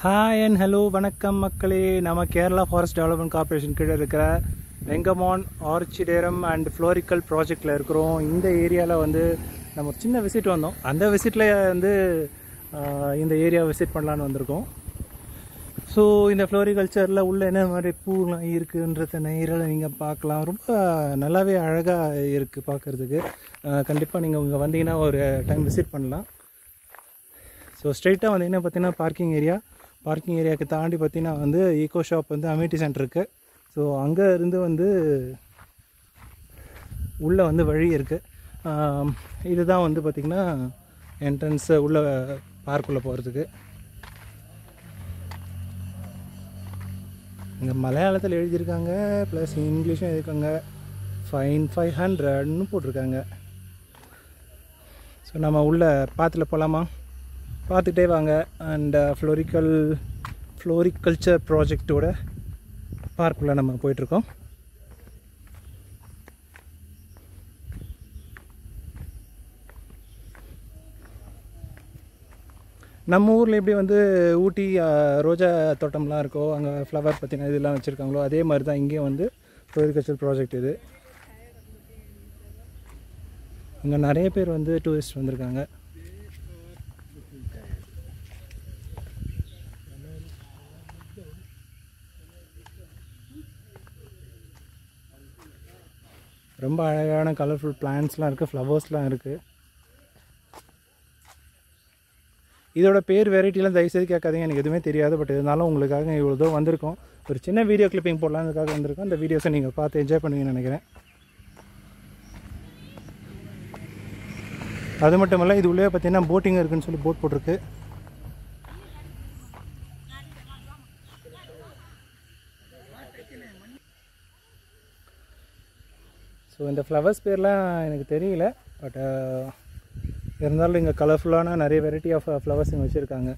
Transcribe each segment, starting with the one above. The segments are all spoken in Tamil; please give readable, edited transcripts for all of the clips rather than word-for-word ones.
ஹாய் அண்ட் ஹலோ வணக்கம் மக்களே. நம்ம கேரளா ஃபாரஸ்ட் டெவலப்மெண்ட் கார்பரேஷன் கீழே இருக்கிற வெங்கமான் ஆர்ச்சிடேரம் அண்ட் ஃப்ளோரிக்கல் ப்ராஜெக்டில் இருக்கிறோம். இந்த ஏரியாவில் வந்து நம்ம ஒரு சின்ன விசிட் வந்தோம். அந்த விசிட்டில் வந்து இந்த ஏரியா விசிட் பண்ணலான்னு வந்திருக்கோம். ஸோ இந்த ஃப்ளோரிகல்ச்சரில் உள்ள என்ன மாதிரி பூலாம் இருக்குன்றத நேரில் நீங்கள் பார்க்கலாம். ரொம்ப நல்லாவே அழகாக இருக்குது பார்க்குறதுக்கு. கண்டிப்பாக நீங்கள் இங்கே வந்தீங்கன்னா ஒரு டைம் விசிட் பண்ணலாம். ஸோ ஸ்ட்ரெயிட்டாக வந்தீங்கன்னா பார்த்தீங்கன்னா பார்க்கிங் ஏரியாவுக்கு தாண்டி பார்த்தீங்கன்னா வந்து ஈகோ ஷாப் வந்து அமினிட்டி சென்டர் இருக்குது. ஸோ அங்கே இருந்து வந்து உள்ளே வந்து வழி இருக்குது. இதுதான் வந்து பார்த்திங்கன்னா என்ட்ரன்ஸு உள்ள பார்க்குள்ளே போகிறதுக்கு. இங்கே மலையாளத்தில் எழுதியிருக்காங்க, ப்ளஸ் இங்கிலீஷும் எழுதியிருக்காங்க. ஃபைன் 500ன்னு போட்டிருக்காங்க. ஸோ நம்ம உள்ளே போகலாமா? பார்த்துட்டே வாங்க. அண்ட் ஃப்ளோரிகல்ச்சர் ப்ராஜெக்டோட பார்க்குள்ளே நம்ம போயிட்டுருக்கோம். நம்ம ஊரில் எப்படி வந்து ஊட்டி ரோஜா தோட்டம்லாம் இருக்கோ, அங்கே ஃப்ளவர் பார்த்தீங்கன்னா இதெல்லாம் வச்சுருக்காங்களோ, அதே மாதிரி தான் இங்கேயும் வந்து ஃப்ளோரிகல்ச்சர் ப்ராஜெக்ட் இது. இங்கே நிறைய பேர் வந்து டூரிஸ்ட் வந்திருக்காங்க. ரொம்ப அழகான கலர்ஃபுல் பிளான்ட்ஸ்லாம் இருக்குது, ஃப்ளவர்ஸ்லாம் இருக்குது. இதோட பேர் வெரைட்டிலாம் தயவுசெய்து கேட்காதீங்க, எனக்கு எதுவுமே தெரியாது. பட் இருந்தாலும் உங்களுக்காக இவ்வளோ தூரம் வந்திருக்கோம். ஒரு சின்ன வீடியோ கிளிப்பிங் போடலான்றதுக்காக வந்திருக்கோம். அந்த வீடியோஸை நீங்கள் பார்த்து என்ஜாய் பண்ணுவீங்கன்னு நினைக்கிறேன். அது மட்டும் இல்லை, இது உள்ளே பார்த்தீங்கன்னா போட்டிங் இருக்குதுன்னு சொல்லி போட் போட்டிருக்கு. ஸோ இந்த ஃப்ளவர்ஸ் பேர்லாம் எனக்கு தெரியல. பட் இருந்தாலும் இங்கே கலர்ஃபுல்லான நிறைய வெரைட்டி ஆஃப் ஃப்ளவர்ஸ் இங்கே வச்சுருக்காங்க.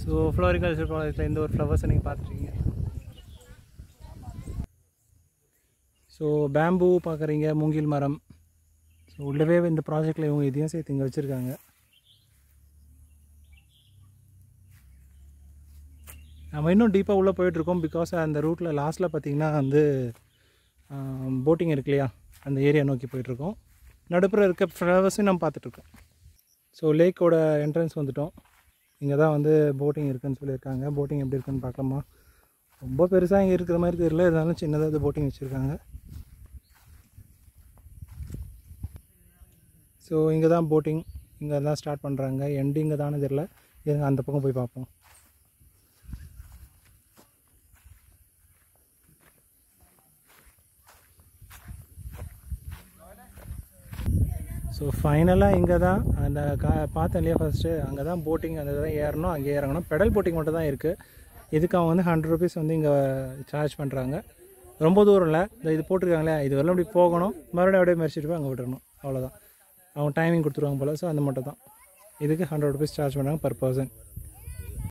ஸோ ஃப்ளோரிகல்ச்சர் ப்ராஜெக்டில் இந்த ஒரு ஃப்ளவர்ஸை நீங்கள் பார்த்துருக்கீங்க. ஸோ பேம்பூ பார்க்குறீங்க, மூங்கில் மரம். ஸோ உள்ளவே இந்த ப்ராஜெக்டில் இவங்க இதையும் சேர்த்து இங்கே வச்சுருக்காங்க. நம்ம இன்னும் டீப்பாக உள்ளே போயிட்டுருக்கோம். பிகாஸ் அந்த ரூட்டில் லாஸ்ட்டில் பார்த்திங்கன்னா வந்து போட்டிங் இருக்கு இல்லையா, அந்த ஏரியா நோக்கி போயிட்டுருக்கோம். நடுப்புற இருக்க ஃப்ளவர்ஸையும் நம்ம பார்த்துட்ருக்கோம். ஸோ லேக்கோட என்ட்ரன்ஸ் வந்துவிட்டோம். இங்கே தான் வந்து போட்டிங் இருக்குதுன்னு சொல்லியிருக்காங்க. போட்டிங் எப்படி இருக்குன்னு பார்க்கலாமா? ரொம்ப பெருசாக இங்கே இருக்கிற மாதிரி தெரியல, இருந்தாலும் சின்னதாக இது போட்டிங் வச்சுருக்காங்க. ஸோ இங்கே தான் போட்டிங், இங்கே தான் ஸ்டார்ட் பண்ணுறாங்க. எண்டு இங்கே தானே தெரியல, இருங்க அந்த பக்கம் போய் பார்ப்போம். ஸோ ஃபைனலாக இங்கே தான் அந்த பார்த்தேன் இல்லையா ஃபஸ்ட்டு, அங்கே தான் போட்டிங், அந்த தான் ஏறணும், அங்கே இறங்கணும். பெடல் போட்டிங் மட்டும் தான் இருக்குது. இதுக்கு அவங்க வந்து 100 rupees வந்து இங்கே சார்ஜ் பண்ணுறாங்க. ரொம்ப தூரம் இல்லை, இது போட்டிருக்காங்களே, இது வரலாம் இப்படி போகணும், மறுபடியும் அப்படியே மெரிச்சிட்டு போய் அங்கே விட்டுறணும், அவ்வளோதான். அவங்க டைமிங் கொடுத்துருவாங்க போல். ஸோ அந்த மட்டும் தான். இதுக்கு 100 rupees சார்ஜ் பண்ணுறாங்க பர் பர்சன்.